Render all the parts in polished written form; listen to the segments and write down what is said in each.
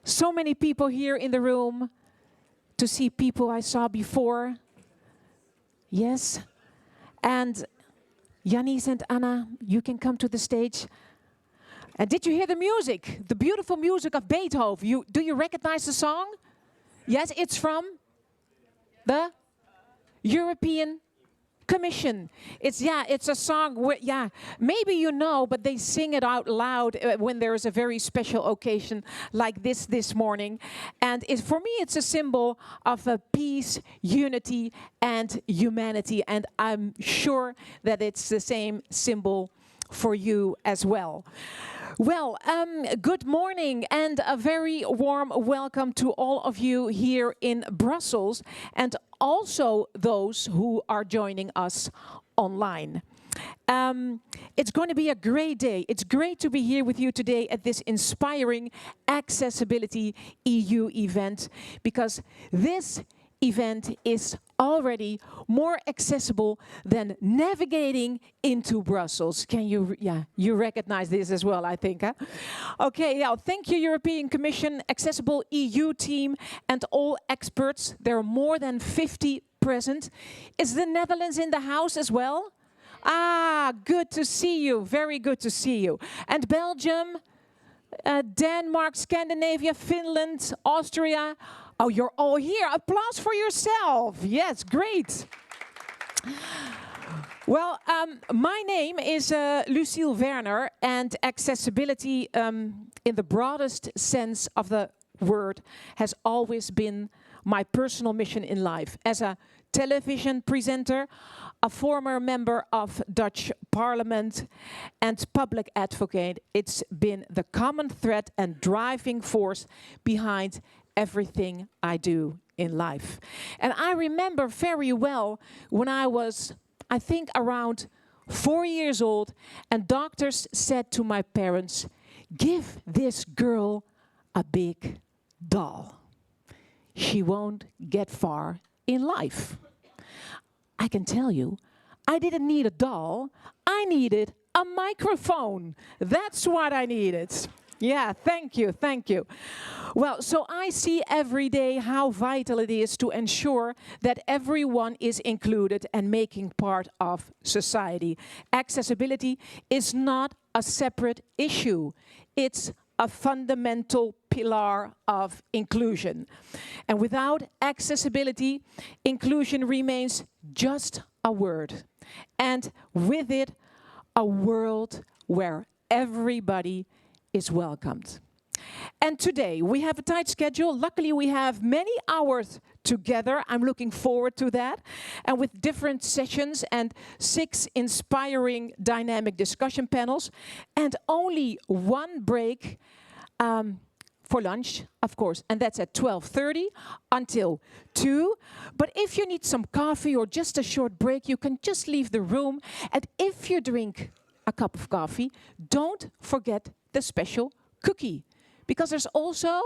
So many people here in the room, to see people I saw before. Yes. And Yanis and Anna, you can come to the stage. And did you hear the music? The beautiful music of Beethoven. Do you recognize the song? Yes, it's from the European Commission. It's a song where, maybe you know, but they sing it out loud when there is a very special occasion like this morning. And for me, it's a symbol of peace, unity, and humanity. And I'm sure that it's the same symbol for you as well. Well, good morning and a very warm welcome to all of you here in Brussels and also those who are joining us online. It's going to be a great day. It's great to be here with you today at this inspiring Accessibility EU event, because this event is already more accessible than navigating into Brussels. Can you, you recognize this as well, I think, huh? Okay, thank you, European Commission, Accessible EU team, and all experts. There are more than 50 present. Is the Netherlands in the house as well? Ah, good to see you, very good to see you. And Belgium, Denmark, Scandinavia, Finland, Austria. Oh, you're all here. Applause for yourself. Yes, great. Well, my name is Lucille Werner, and accessibility in the broadest sense of the word has always been my personal mission in life. As a television presenter, a former member of Dutch Parliament and public advocate, it's been the common thread and driving force behind everything I do in life. And I remember very well when I was, I think, around 4 years old, and doctors said to my parents, "Give this girl a big doll. She won't get far in life." I can tell you, I didn't need a doll, I needed a microphone. That's what I needed. Yeah, thank you, thank you. Well, so I see every day how vital it is to ensure that everyone is included and making part of society. Accessibility is not a separate issue. It's a fundamental pillar of inclusion. And without accessibility, inclusion remains just a word. And with it, a world where everybody is welcomed. And today we have a tight schedule. Luckily we have many hours together. I'm looking forward to that. And with different sessions and 6 inspiring dynamic discussion panels and only one break for lunch, of course, and that's at 12:30 until 2. But if you need some coffee or just a short break, you can just leave the room. And if you drink a cup of coffee, don't forget the special cookie, because there's also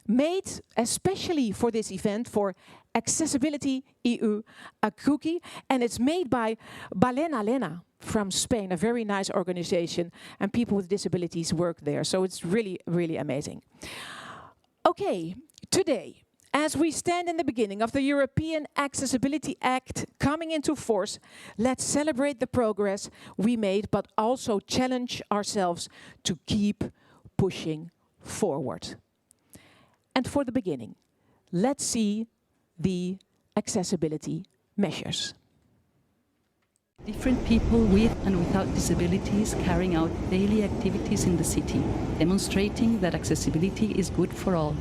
made especially for this event, for Accessibility EU, a cookie, and it's made by Balena Lena from Spain, a very nice organization, and people with disabilities work there, so it's really, really amazing. Okay, today, as we stand in the beginning of the European Accessibility Act coming into force, let's celebrate the progress we made, but also challenge ourselves to keep pushing forward. And for the beginning, let's see the accessibility measures. Different people with and without disabilities carrying out daily activities in the city, demonstrating that accessibility is good for all.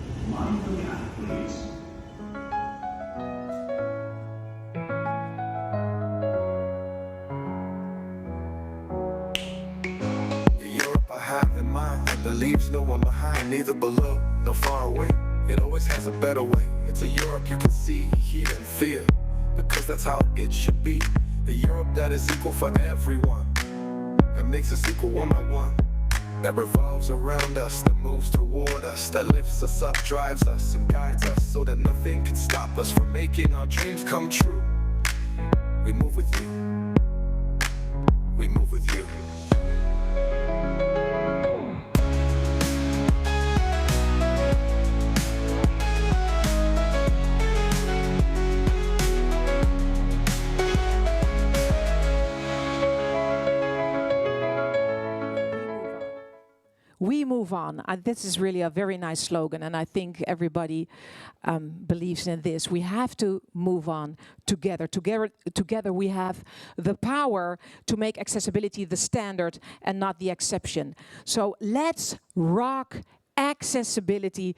Europe I have in mind that leaves no one behind, neither below nor far away. It always has a better way. It's a Europe you can see, hear, and feel, because that's how it should be. The Europe that is equal for everyone, that makes us equal one by one, that revolves around us, that moves toward us, that lifts us up, drives us, and guides us, so that nothing can stop us from making our dreams come true. We move with you. We move with you. we move on. This is really a very nice slogan, and I think everybody believes in this. We have to move on together. Together we have the power to make accessibility the standard and not the exception. So let's rock accessibility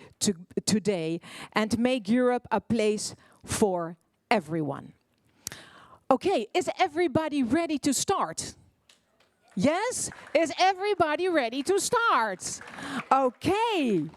today and make Europe a place for everyone. Okay, is everybody ready to start? Yes? Is everybody ready to start? Okay.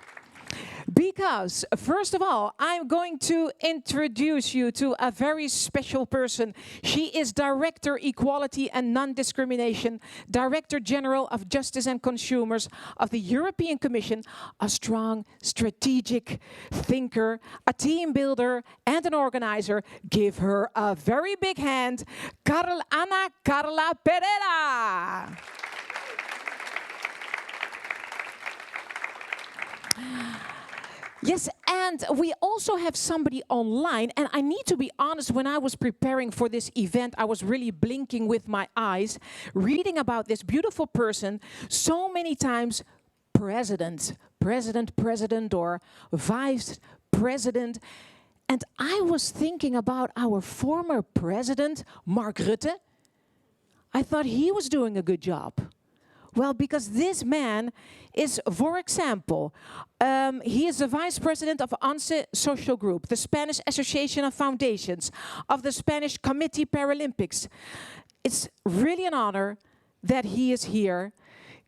Because, first of all, I'm going to introduce you to a very special person. She is Director Equality and Non-Discrimination, Director General of Justice and Consumers of the European Commission, a strong strategic thinker, a team builder, and an organizer. Give her a very big hand, Ana Carla Pereira. Yes, and we also have somebody online, and I need to be honest, when I was preparing for this event, I was really blinking with my eyes, reading about this beautiful person, so many times president, or vice president, and I was thinking about our former president, Mark Rutte. I thought he was doing a good job. Well, because this man is, for example, he is the vice president of ANSE Social Group, the Spanish Association of Foundations, of the Spanish Committee Paralympics. It's really an honor that he is here.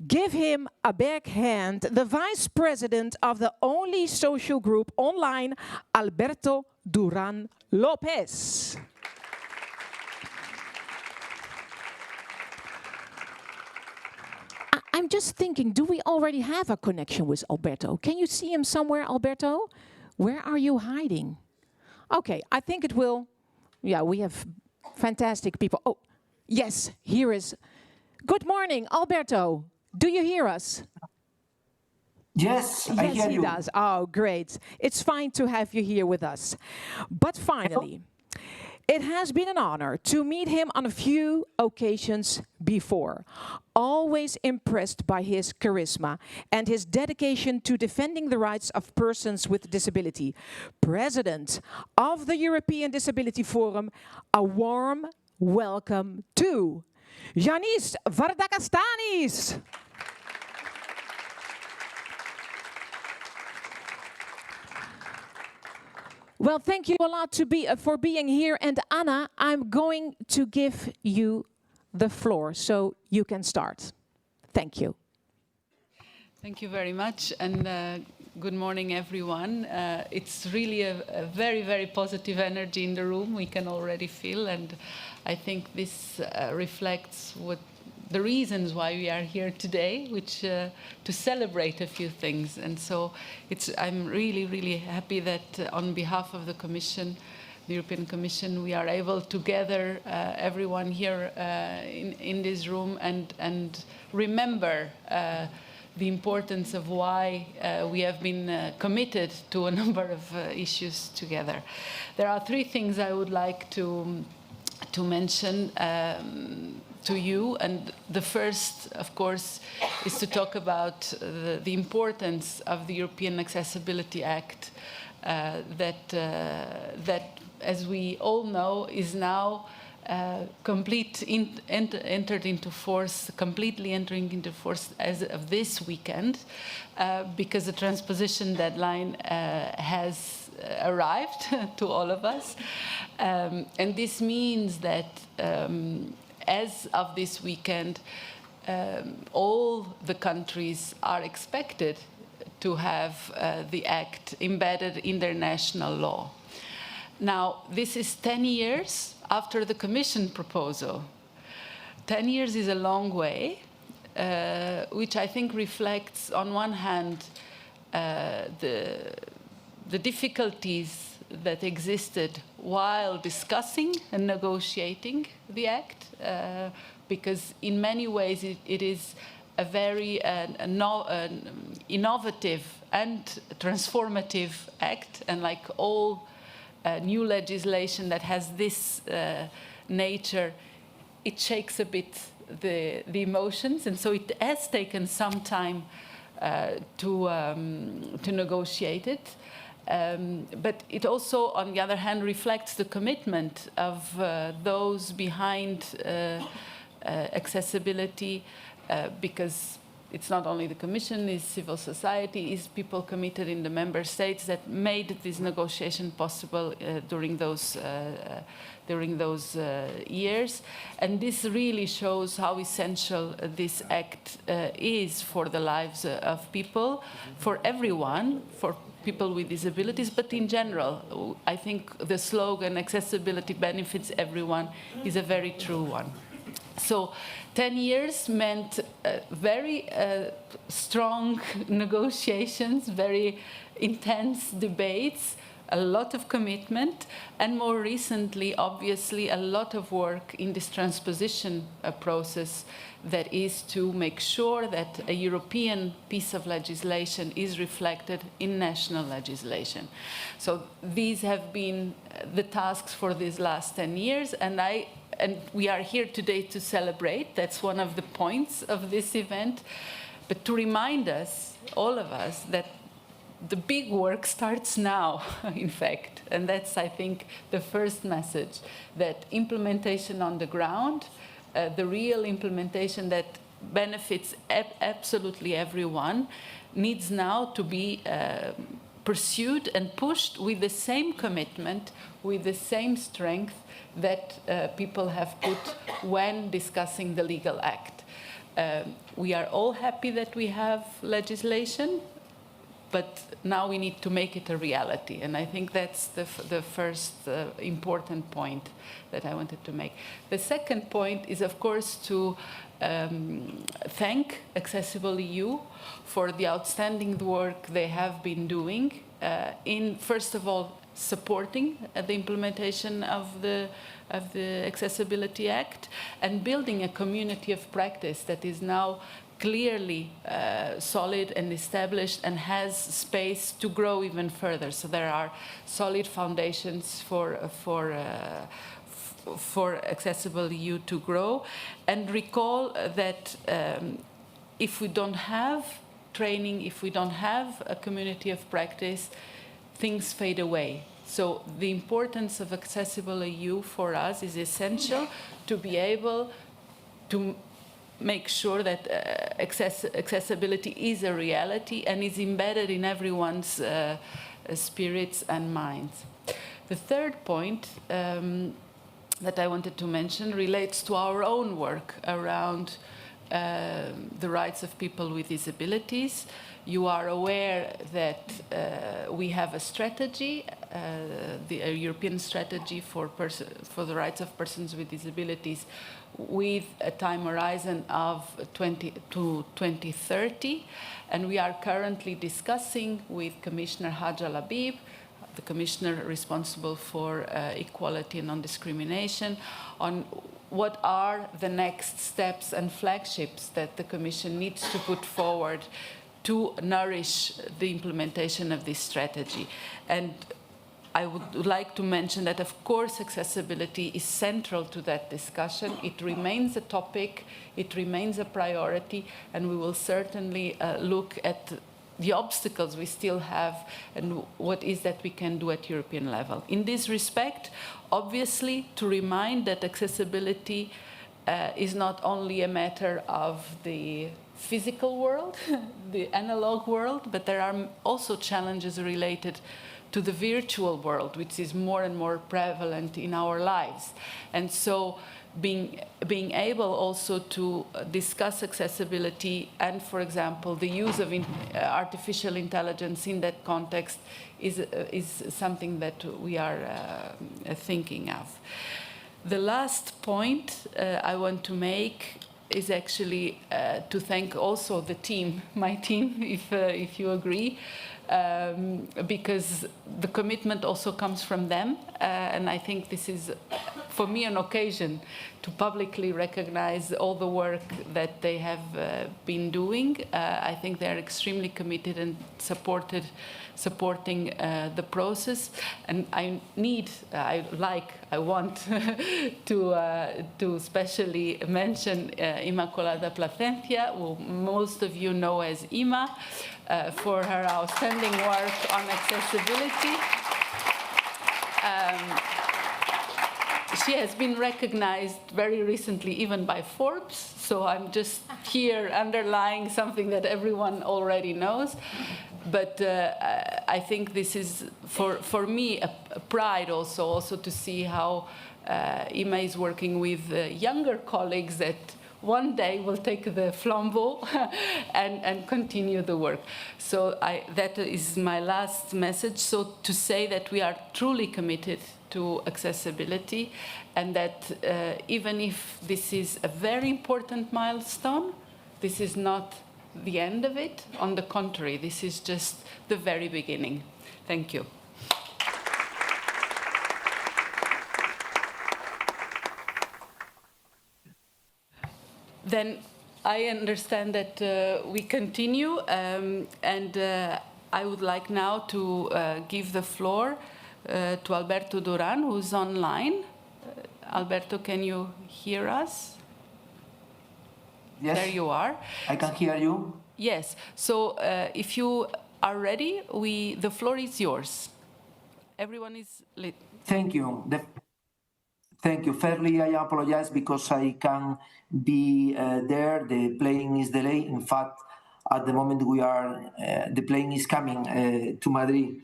Give him a big hand, the vice president of the only social group online, Alberto Duran Lopez. I'm just thinking, do we already have a connection with Alberto? Can you see him somewhere, Alberto? Where are you hiding? Okay, I think it will. Yeah, we have fantastic people. Oh, yes, here is. Good morning, Alberto. Do you hear us? Yes, I hear you. Yes, he does. Oh, great. It's fine to have you here with us. But finally, it has been an honor to meet him on a few occasions before. Always impressed by his charisma and his dedication to defending the rights of persons with disability. President of the European Disability Forum, a warm welcome to Yanis Varadakastanis. Well, thank you a lot for being here. And Anna, I'm going to give you the floor so you can start. Thank you. Thank you very much. And good morning, everyone. It's really a very, very positive energy in the room. We can already feel. And I think this reflects the reasons why we are here today, which to celebrate a few things. And so I'm really, really happy that on behalf of the Commission, the European Commission, we are able to gather everyone here in this room and remember the importance of why we have been committed to a number of issues together. There are three things I would like to mention to you, and the first, of course, is to talk about the importance of the European Accessibility Act that, as we all know, is now completely entering into force as of this weekend, because the transposition deadline has arrived to all of us. And this means that as of this weekend, all the countries are expected to have the Act embedded in their national law. Now, this is 10 years after the Commission proposal. 10 years is a long way, which I think reflects, on one hand, the difficulties that existed while discussing and negotiating the Act, because in many ways it is a very innovative and transformative Act, and like all new legislation that has this nature, it shakes a bit the emotions, and so it has taken some time to negotiate it. But it also, on the other hand, reflects the commitment of those behind accessibility, because it's not only the Commission, it's civil society, it's people committed in the member states that made this negotiation possible during those years. And this really shows how essential this act is for the lives of people, for everyone, for people with disabilities, but in general. I think the slogan, accessibility benefits everyone, is a very true one. So 10 years meant very strong negotiations, very intense debates, a lot of commitment, and more recently, obviously, a lot of work in this transposition process that is to make sure that a European piece of legislation is reflected in national legislation. So these have been the tasks for these last 10 years, and we are here today to celebrate. That's one of the points of this event, but to remind us, all of us, that the big work starts now, in fact. And that's, I think, the first message, that implementation on the ground, the real implementation that benefits absolutely everyone, needs now to be pursued and pushed with the same commitment, with the same strength that people have put when discussing the legal act. We are all happy that we have legislation, but now we need to make it a reality. And I think that's the first important point that I wanted to make. The second point is, of course, to thank AccessibleEU for the outstanding work they have been doing in, first of all, supporting the implementation of the Accessibility Act and building a community of practice that is now clearly solid and established and has space to grow even further. So there are solid foundations for AccessibleEU to grow. And recall that if we don't have training, if we don't have a community of practice, things fade away. So the importance of AccessibleEU for us is essential to be able to make sure that accessibility is a reality and is embedded in everyone's spirits and minds. The third point that I wanted to mention relates to our own work around the rights of people with disabilities. You are aware that we have a strategy, a European strategy for the rights of persons with disabilities, with a time horizon of 2030, and we are currently discussing with Commissioner Hadj Al Habib, the Commissioner responsible for equality and non-discrimination, on what are the next steps and flagships that the Commission needs to put forward to nourish the implementation of this strategy. And I would like to mention that, of course, accessibility is central to that discussion. It remains a topic, it remains a priority, and we will certainly look at the obstacles we still have and what is that we can do at European level. In this respect, obviously, to remind that accessibility is not only a matter of the physical world, the analog world, but there are also challenges related to the virtual world, which is more and more prevalent in our lives. And so being able also to discuss accessibility and, for example, the use of artificial intelligence in that context is something that we are thinking of. The last point I want to make is actually to thank also the team, my team, if you agree, because the commitment also comes from them, and I think this is for me, an occasion to publicly recognize all the work that they have been doing. I think they're extremely committed and supporting the process. And I want to especially mention Immaculada Placencia, who most of you know as Ima, for her outstanding work on accessibility. She has been recognized very recently even by Forbes, so I'm just here underlying something that everyone already knows. But I think this is, for me, a pride also to see how Ima is working with younger colleagues that one day will take the flambeau and continue the work. So that is my last message. So to say that we are truly committed to accessibility, and that even if this is a very important milestone, this is not the end of it. On the contrary, this is just the very beginning. Thank you. Then I understand that we continue, and I would like now to give the floor to Alberto Duran, who's online. Alberto, can you hear us? Yes. There you are. I can hear you. Yes. So if you are ready, the floor is yours. Everyone is lit. Thank you. Thank you. Fairly, I apologize because I can be there. The plane is delayed. In fact, at the moment the plane is coming to Madrid.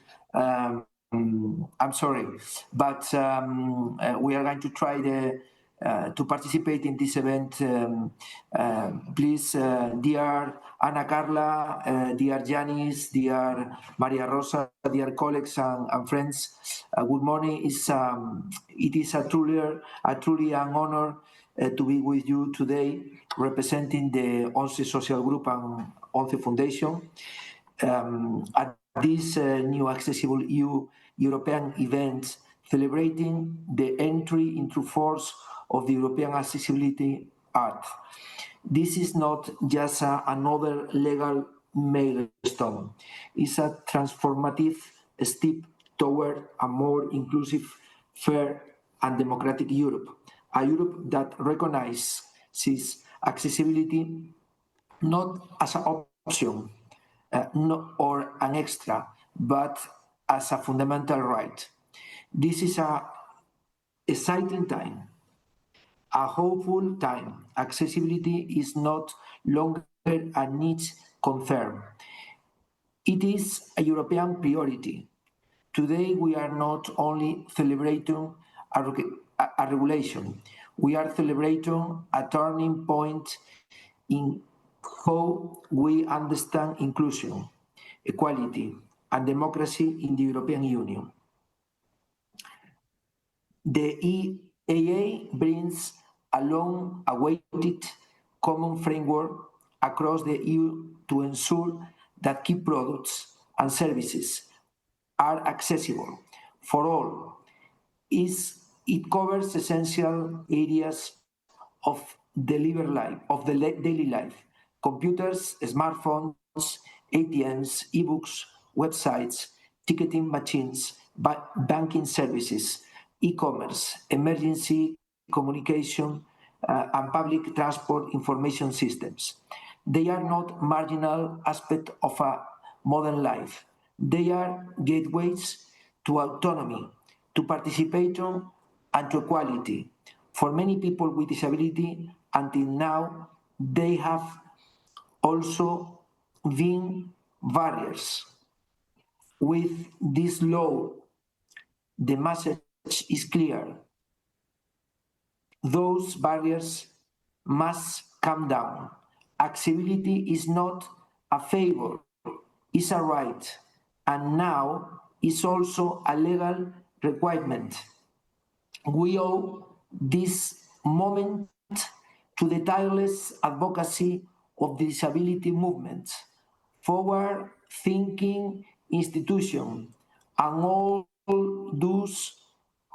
I'm sorry, but we are going to try to participate in this event. Please, dear Ana Carla, dear Janice, dear Maria Rosa, dear colleagues and friends, good morning. It is truly an honor to be with you today, representing the ONCE Social Group and ONCE Foundation. At this new AccessibleEU European event, celebrating the entry into force of the European Accessibility Act. This is not just another legal milestone. It's a transformative step toward a more inclusive, fair, and democratic Europe. A Europe that recognizes accessibility not as an option or an extra, but as a fundamental right. This is an exciting time, a hopeful time. Accessibility is not longer a niche concern. It is a European priority. Today, we are not only celebrating a regulation, we are celebrating a turning point in how we understand inclusion, equality, and democracy in the European Union. The EAA brings a long-awaited common framework across the EU to ensure that key products and services are accessible for all. It covers essential areas of daily life: computers, smartphones, ATMs, e-books, websites, ticketing machines, banking services, e-commerce, emergency communication, and public transport information systems. They are not marginal aspects of a modern life. They are gateways to autonomy, to participation, and to equality. For many people with disability, until now, they have also been barriers. With this law, the message is clear. Those barriers must come down. Accessibility is not a favor, it's a right, and now it's also a legal requirement. We owe this moment to the tireless advocacy of the disability movement, forward-thinking institutions, and all those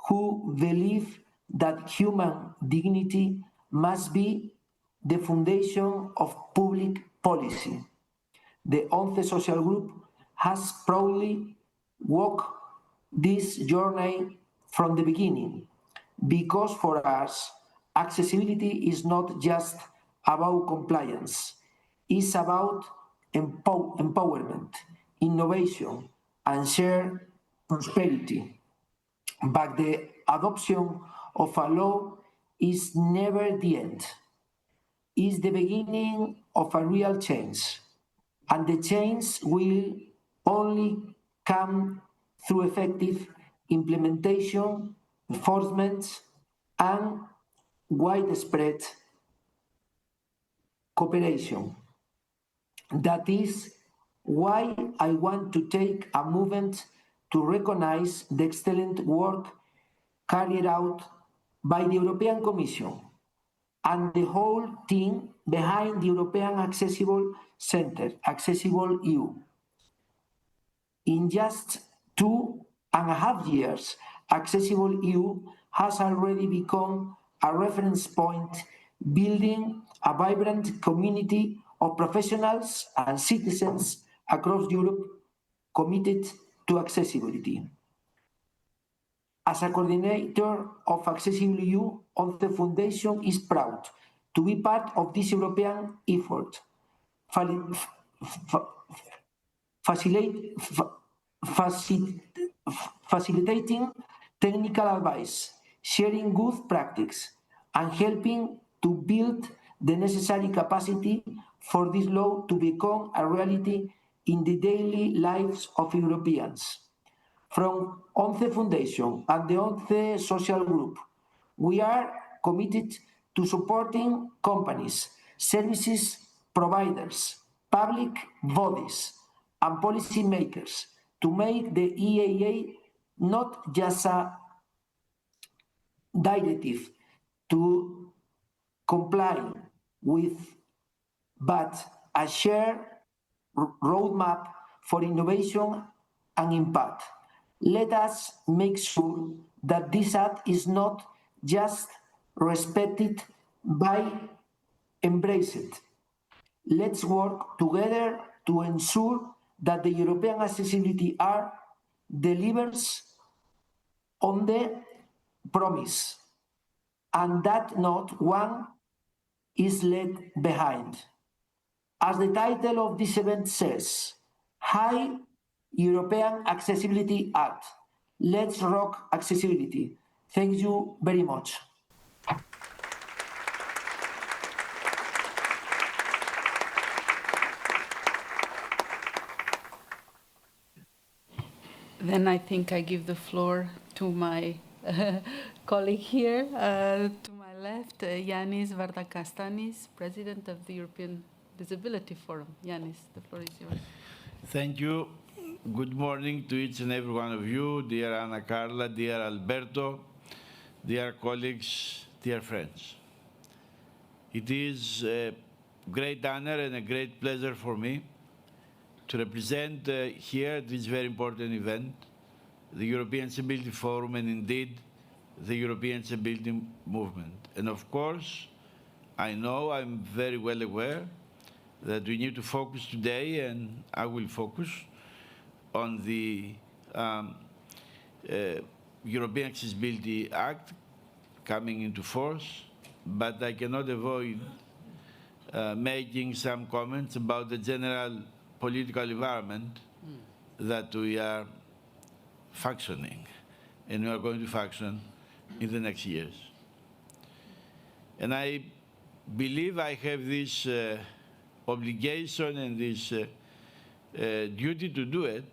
who believe that human dignity must be the foundation of public policy. The ONCE Social Group has proudly walked this journey from the beginning, because for us, accessibility is not just about compliance, it's about empowerment, innovation, and shared prosperity. But the adoption of a law is never the end. It's the beginning of a real change. And the change will only come through effective implementation, enforcement, and widespread cooperation. That is why I want to take a moment to recognize the excellent work carried out by the European Commission and the whole team behind the European Accessible Center, AccessibleEU. In just 2.5 years, AccessibleEU has already become a reference point, building a vibrant community of professionals and citizens across Europe committed to accessibility. As a coordinator of AccessibleEU, the Foundation is proud to be part of this European effort, facilitating technical advice, sharing good practice, and helping to build the necessary capacity for this law to become a reality in the daily lives of Europeans. From ONCE Foundation and the ONCE Social Group, we are committed to supporting companies, services providers, public bodies, and policymakers to make the EAA not just a directive to comply with, but a shared roadmap for innovation and impact. Let us make sure that this act is not just respected but embraced. Let's work together to ensure that the European Accessibility Act delivers on the promise and that not one is left behind. As the title of this event says, High European Accessibility Act. Let's rock accessibility. Thank you very much. Then I think I give the floor to my colleague here, to my left, Yanis Vardakastanis, President of the European Disability Forum. Yanis, the floor is yours. Thank you. Good morning to each and every one of you, dear Ana Carla, dear Alberto, dear colleagues, dear friends. It is a great honor and a great pleasure for me to represent here this very important event, the European Accessibility Forum, and indeed the European Accessibility Movement. And of course, I'm very well aware that we need to focus today, and I will focus on the European Accessibility Act coming into force, but I cannot avoid making some comments about the general political environment that we are functioning, and we are going to function in the next years. And I believe I have this obligation and this duty to do it,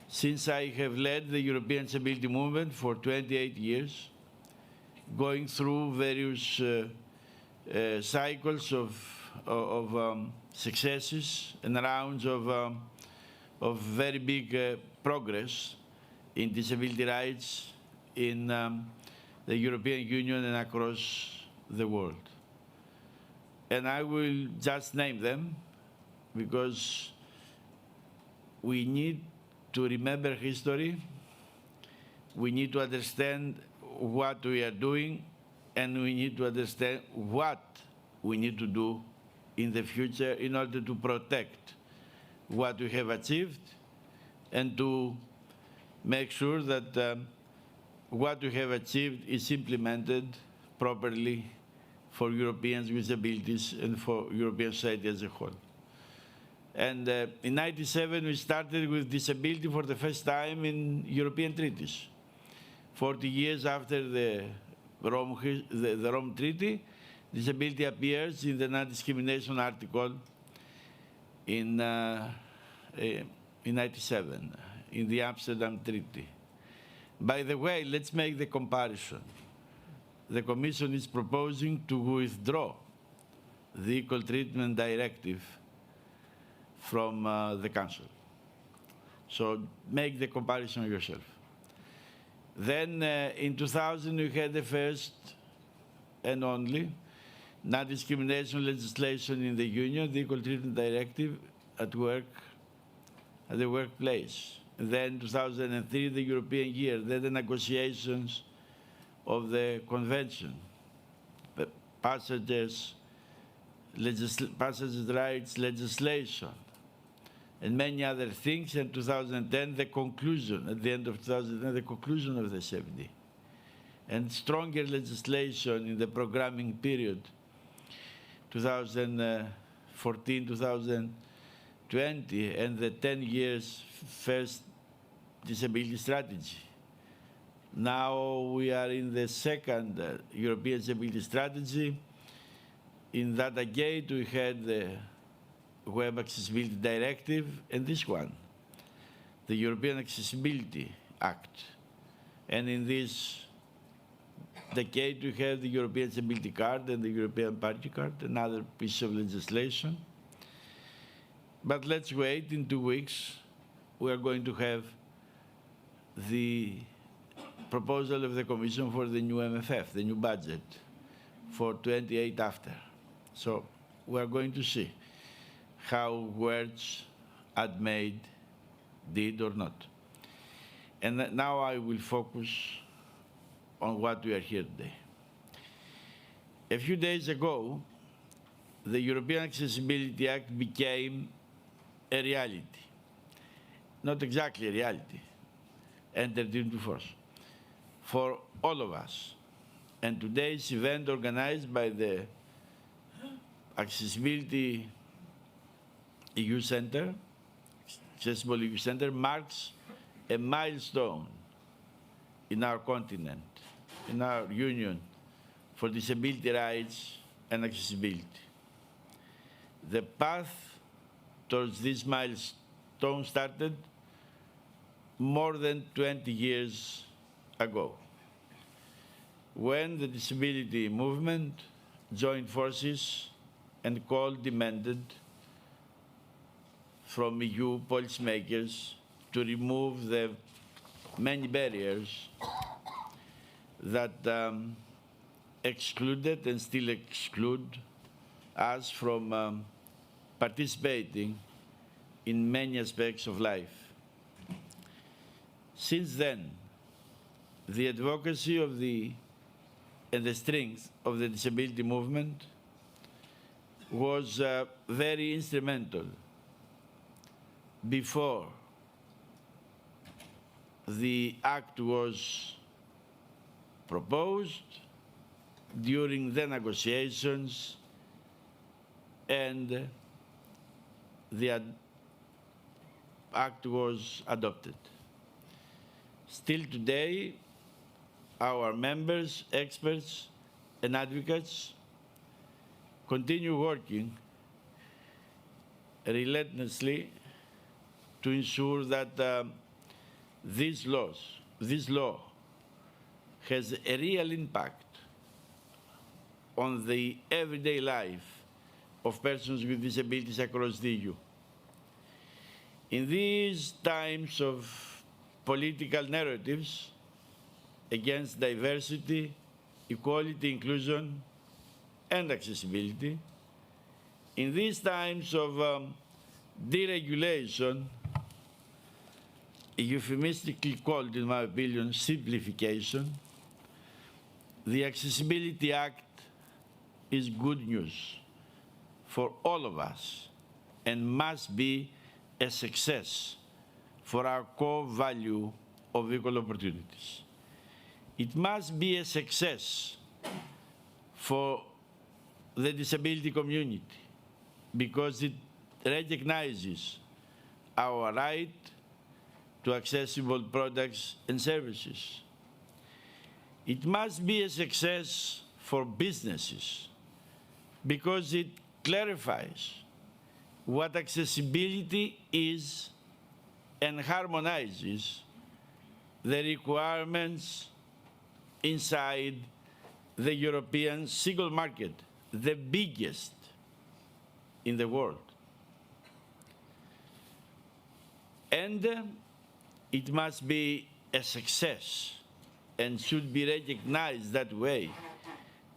since I have led the European Accessibility Movement for 28 years, going through various cycles of successes and rounds of very big progress in disability rights in the European Union and across the world. And I will just name them because we need to remember history. We need to understand what we are doing, and we need to understand what we need to do in the future in order to protect what we have achieved and to make sure that what we have achieved is implemented properly for Europeans with disabilities and for European society as a whole. And in '97, we started with disability for the first time in European treaties. 40 years after the Rome Treaty, disability appears in the non-discrimination article in '97, in the Amsterdam Treaty. By the way, let's make the comparison. The Commission is proposing to withdraw the Equal Treatment Directive from the Council. So make the comparison yourself. Then in 2000, we had the first and only non-discrimination legislation in the Union, the Equal Treatment Directive at work, at the workplace. Then 2003, the European year, then the negotiations of the Convention, the passengers rights legislation, and many other things. In 2010, the conclusion, at the end of 2010, the conclusion of the 70. And stronger legislation in the programming period, 2014, 2020, and the 10 years first disability strategy. Now we are in the second European disability strategy. In that again, we had the Web Accessibility Directive and this one, the European Accessibility Act. And in this decade, we have the European Disability Card and the European Party Card, another piece of legislation. But let's wait, in 2 weeks, we are going to have the proposal of the Commission for the new MFF, the new budget, for 28 after. So we are going to see how words made did or not. And now I will focus on what we are here today. A few days ago, the European Accessibility Act became a reality. Not exactly a reality, entered into force for all of us. And today's event, organized by the AccessibilEU Center, AccessibleEU Center, marks a milestone in our continent, in our union for disability rights and accessibility. The path towards this milestone started more than 20 years ago, when the disability movement joined forces and called, demanded from EU policymakers to remove the many barriers that excluded and still exclude us from participating in many aspects of life. Since then, the advocacy of and the strength of the disability movement was very instrumental. Before the act was proposed, during the negotiations, and the act was adopted. Still today, our members, experts, and advocates continue working relentlessly to ensure that this law has a real impact on the everyday life of persons with disabilities across the EU. In these times of political narratives against diversity, equality, inclusion, and accessibility, in these times of deregulation, euphemistically called, in my opinion, simplification, the Accessibility Act is good news for all of us and must be a success for our core value of equal opportunities. It must be a success for the disability community because it recognizes our right to accessible products and services. It must be a success for businesses because it clarifies what accessibility is and harmonizes the requirements inside the European single market, the biggest in the world. And it must be a success and should be recognized that way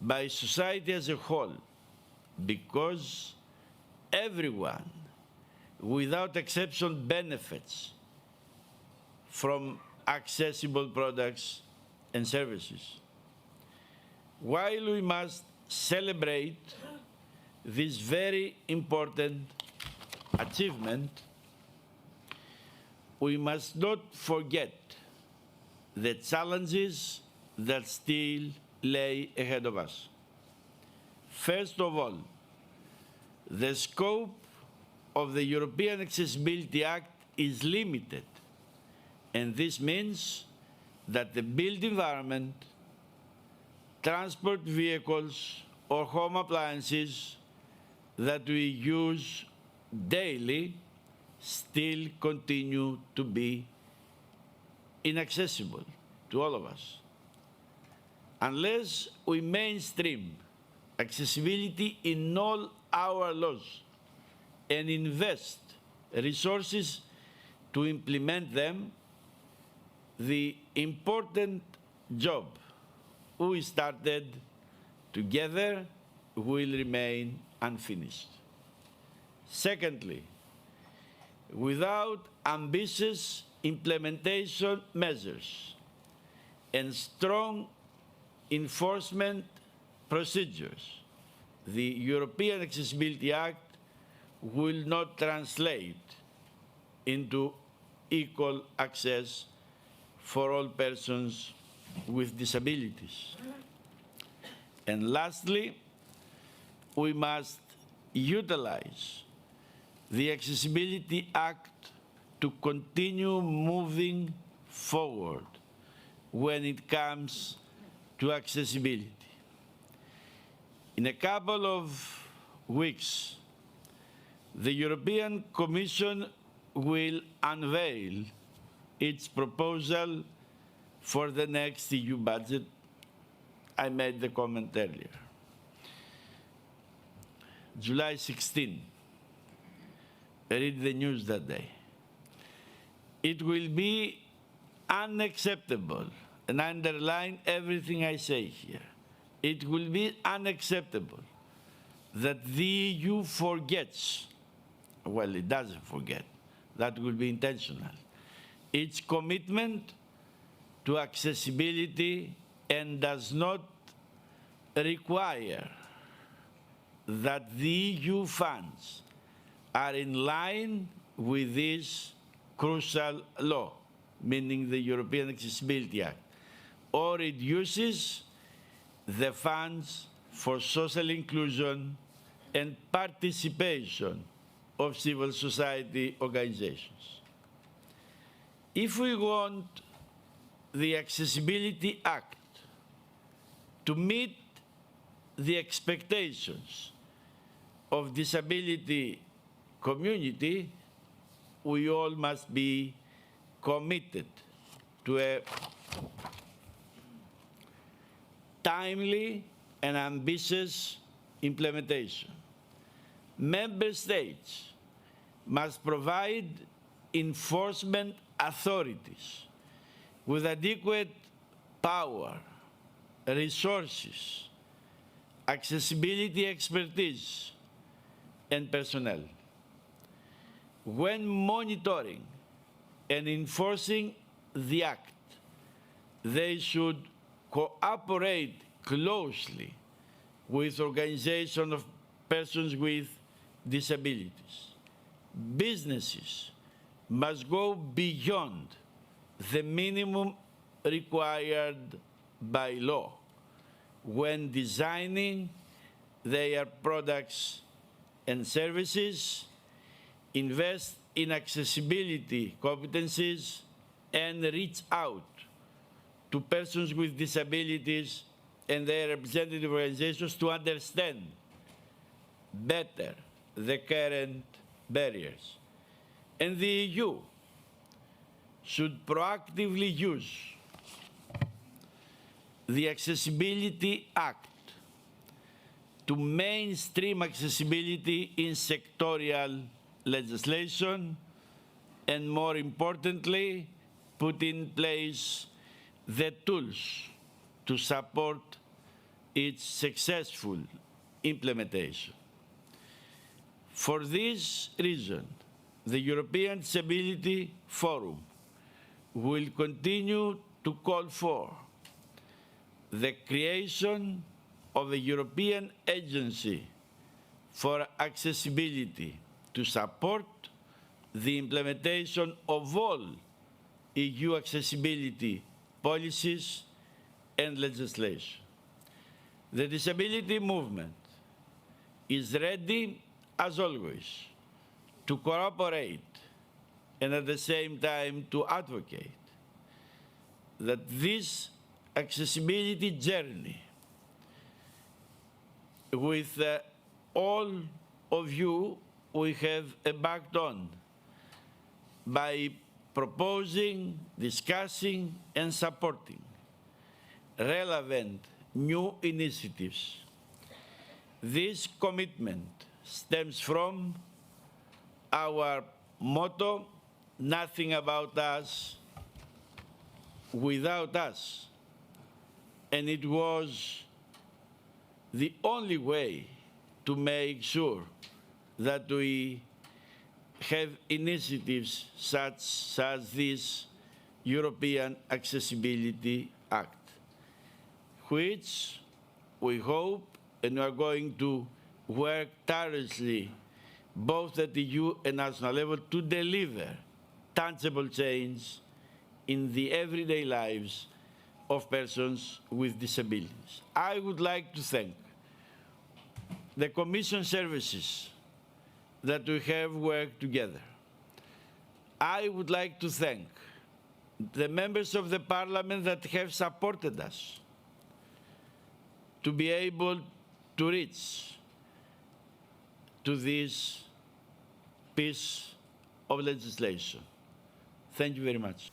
by society as a whole, because everyone, without exception, benefits from accessible products and services. While we must celebrate this very important achievement, we must not forget the challenges that still lay ahead of us. First of all, the scope of the European Accessibility Act is limited, and this means that the built environment, transport vehicles, or home appliances that we use daily still continue to be inaccessible to all of us. Unless we mainstream accessibility in all our laws and invest resources to implement them, the important job we started together will remain unfinished. Secondly, without ambitious implementation measures and strong enforcement procedures, the European Accessibility Act will not translate into equal access for all persons with disabilities. And lastly, we must utilize the Accessibility Act to continue moving forward when it comes to accessibility. In a couple of weeks, the European Commission will unveil its proposal for the next EU budget. I made the comment earlier. July 16. Read the news that day. It will be unacceptable, and I underline everything I say here. It will be unacceptable that the EU forgets, well, it doesn't forget, that will be intentional, its commitment to accessibility and does not require that the EU funds are in line with this crucial law, meaning the European Accessibility Act, or it uses the funds for social inclusion and participation of civil society organizations. If we want the Accessibility Act to meet the expectations of disability community, we all must be committed to a timely and ambitious implementation. Member states must provide enforcement authorities with adequate power, resources, accessibility expertise, and personnel. When monitoring and enforcing the Act, they should cooperate closely with organizations of persons with disabilities. Businesses must go beyond the minimum required by law when designing their products and services, invest in accessibility competencies, and reach out to persons with disabilities and their representative organizations to understand better the current barriers. And the EU should proactively use the Accessibility Act to mainstream accessibility in sectorial legislation, and more importantly, put in place the tools to support its successful implementation. For this reason, the European Disability Forum will continue to call for the creation of a European agency for accessibility to support the implementation of all EU accessibility policies and legislation. The disability movement is ready, as always, to cooperate and at the same time to advocate that this accessibility journey with all of you we have embarked on by proposing, discussing, and supporting relevant new initiatives. This commitment stems from our motto, nothing about us without us. And it was the only way to make sure that we have initiatives such as this European Accessibility Act, which we hope and we are going to work tirelessly both at the EU and national level to deliver tangible change in the everyday lives of persons with disabilities. I would like to thank the Commission services that we have worked together. I would like to thank the members of the Parliament that have supported us to be able to reach to this piece of legislation. Thank you very much.